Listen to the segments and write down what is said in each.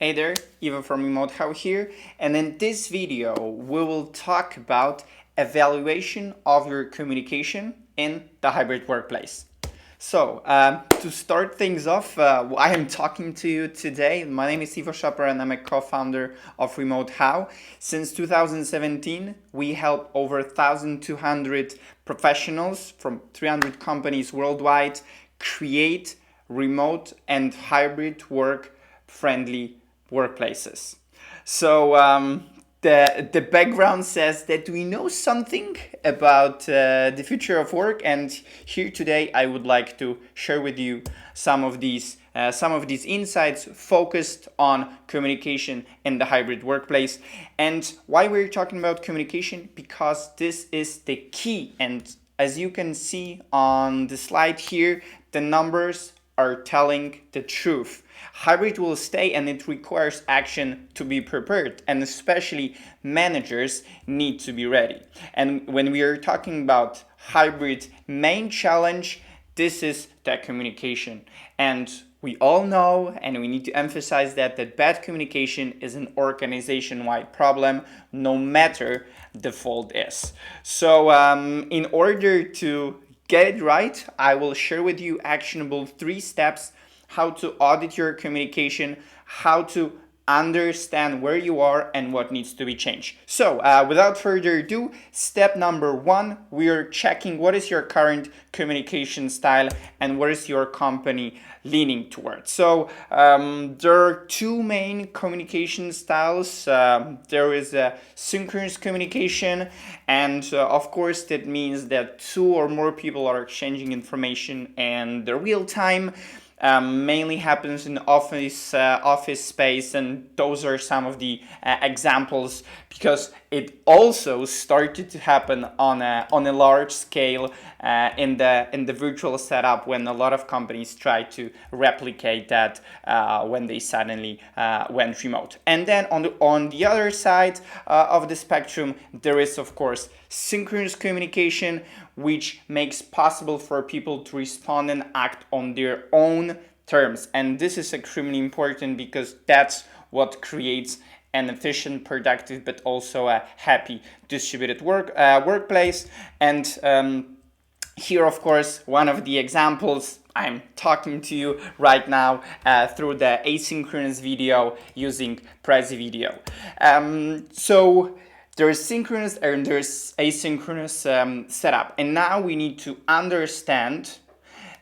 Hey there, Ivo from Remote How here, and in this video we will talk about evaluation of your communication in the hybrid workplace. So, to start things off, I am talking to you today. My name is Iwo Szapar and I'm a co-founder of Remote How. Since 2017, we help over 1,200 professionals from 300 companies worldwide create remote and hybrid work friendly workplaces. So the background says that we know something about the future of work, and here today I would like to share with you some of these insights focused on communication in the hybrid workplace. And why we're talking about communication? Because this is the key, and as you can see on the slide here, the numbers are telling the truth. Hybrid will stay and it requires action to be prepared, and especially managers need to be ready. And when we are talking about hybrid main challenge, this is the communication. And we all know, and we need to emphasize that bad communication is an organization-wide problem, no matter the fault is. So in order to get it right, I will share with you actionable 3 steps how to audit your communication, how to understand where you are and what needs to be changed. So without further ado, step number 1, we are checking what is your current communication style and what is your company leaning towards. So there are 2 main communication styles. There is a synchronous communication, and of course that means that 2 or more people are exchanging information in the real time. Mainly happens in office space, and those are some of the examples, because it also started to happen on a large scale in the virtual setup, when a lot of companies try to replicate that when they suddenly went remote. And then on the other side of the spectrum, there is of course synchronous communication, which makes possible for people to respond and act on their own terms. And this is extremely important because that's what creates an efficient, productive, but also a happy distributed workplace. And here, of course, one of the examples, I'm talking to you right now through the asynchronous video using Prezi video. So there's synchronous and there's asynchronous setup. And now we need to understand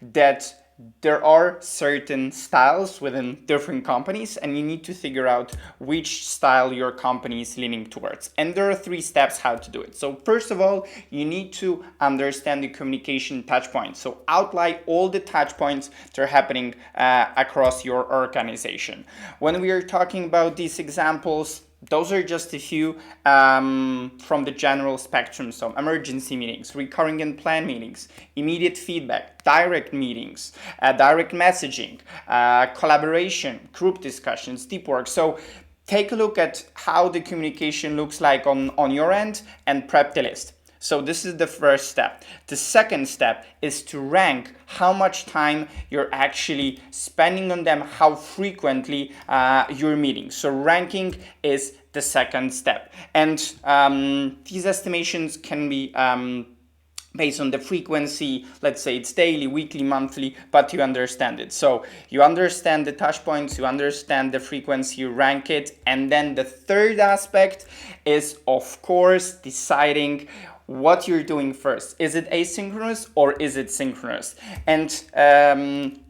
that there are certain styles within different companies, and you need to figure out which style your company is leaning towards. And there are 3 steps how to do it. So first of all, you need to understand the communication touch points. So outline all the touch points that are happening across your organization. When we are talking about these examples, those are just a few from the general spectrum. So emergency meetings, recurring and planned meetings, immediate feedback, direct meetings, direct messaging, collaboration, group discussions, deep work. So take a look at how the communication looks like on your end and prep the list. So this is the first step. The second step is to rank how much time you're actually spending on them, how frequently you're meeting. So ranking is the second step. And these estimations can be based on the frequency. Let's say it's daily, weekly, monthly, but you understand it. So you understand the touch points, you understand the frequency, you rank it. And then the third aspect is, of course, deciding what you're doing first. Is it asynchronous or is it synchronous? And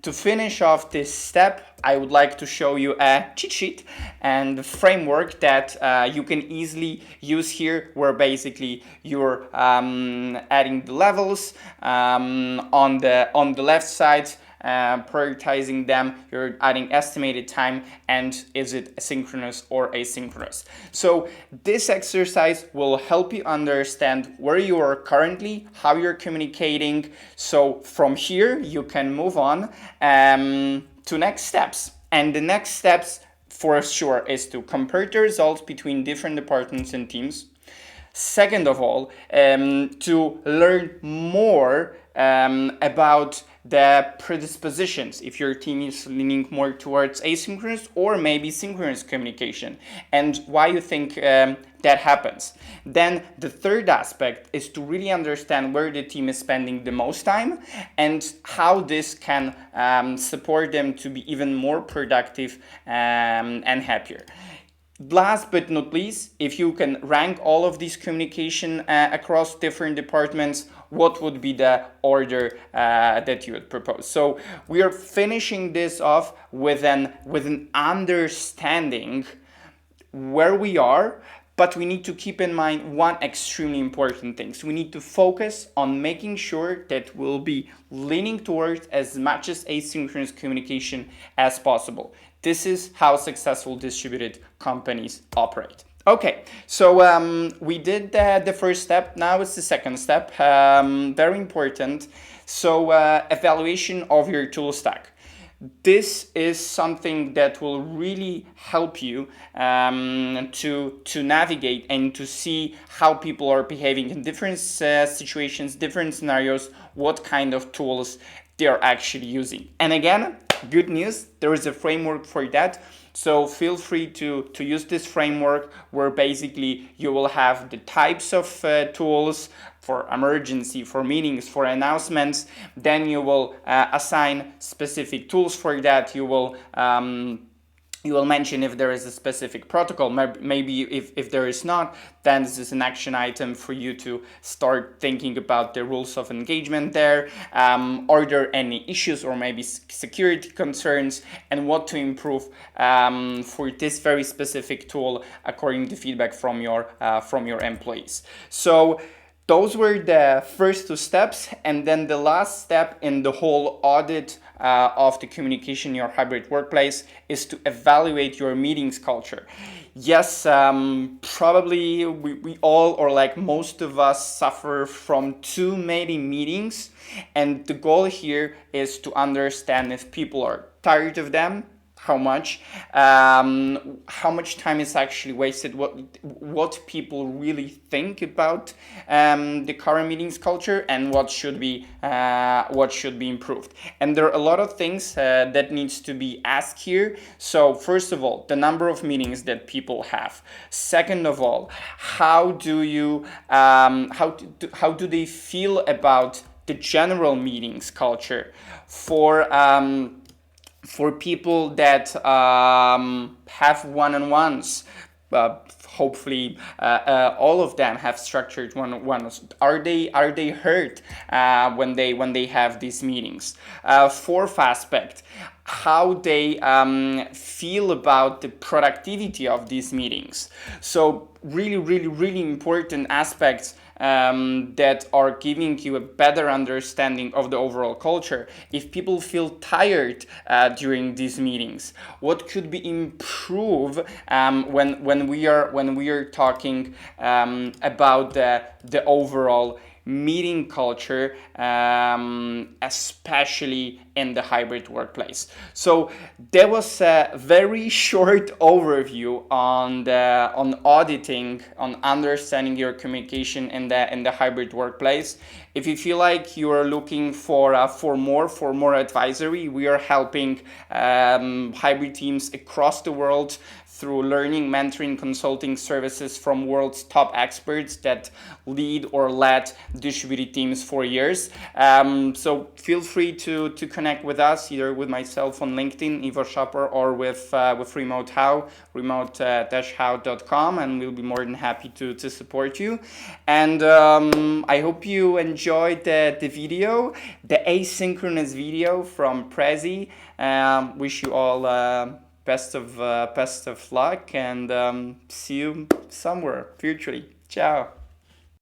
to finish off this step, I would like to show you a cheat sheet and framework that you can easily use here, where basically you're adding the levels on the left side, prioritizing them, you're adding estimated time, and is it synchronous or asynchronous. So this exercise will help you understand where you are currently, how you're communicating. So from here you can move on to next steps. And the next steps for sure is to compare the results between different departments and teams. Second of all, to learn more about the predispositions, if your team is leaning more towards asynchronous or maybe synchronous communication, and why you think that happens. Then the third aspect is to really understand where the team is spending the most time and how this can support them to be even more productive and happier. Last but not least, if you can rank all of these communication across different departments, what would be the order that you would propose? So we are finishing this off with an understanding where we are, but we need to keep in mind one extremely important thing. So we need to focus on making sure that we'll be leaning towards as much as asynchronous communication as possible. This is how successful distributed companies operate. Okay, so we did the first step. Now it's the second step, very important. So evaluation of your tool stack. This is something that will really help you to navigate and to see how people are behaving in different situations, different scenarios, what kind of tools they are actually using. And again, good news, there is a framework for that. So feel free to use this framework where basically you will have the types of tools for emergency, for meetings, for announcements. Then you will assign specific tools for that. You will mention if there is a specific protocol. Maybe if there is not, then this is an action item for you to start thinking about the rules of engagement there. Are there any issues or maybe security concerns, and what to improve for this very specific tool according to feedback from your employees. So those were the first two steps, and then the last step in the whole audit of the communication in your hybrid workplace is to evaluate your meetings culture. Yes, probably we all, or like most of us, suffer from too many meetings, and the goal here is to understand if people are tired of them, how much time is actually wasted, what people really think about the current meetings culture, and what should be improved. And there are a lot of things that needs to be asked here. So first of all, the number of meetings that people have. Second of all, how do they feel about the general meetings culture for people that have one-on-ones? Hopefully all of them have structured one-on-ones. Are they heard when they have these meetings? Fourth aspect, how they feel about the productivity of these meetings. So really important aspects that are giving you a better understanding of the overall culture. If people feel tired during these meetings, what could be improved when we are talking about the overall meeting culture, especially in the hybrid workplace. So there was a very short overview on auditing, on understanding your communication in the hybrid workplace. If you feel like you are looking for more advisory, we are helping hybrid teams across the world through learning, mentoring, consulting services from world's top experts that lead or led distributed teams for years. So feel free to connect with us, either with myself on LinkedIn, Iwo Szapar, or with Remote How, remote-how.com, and we'll be more than happy to support you. And I hope you enjoyed the video, the asynchronous video from Prezi. Wish you all best of luck, and see you somewhere virtually. Ciao.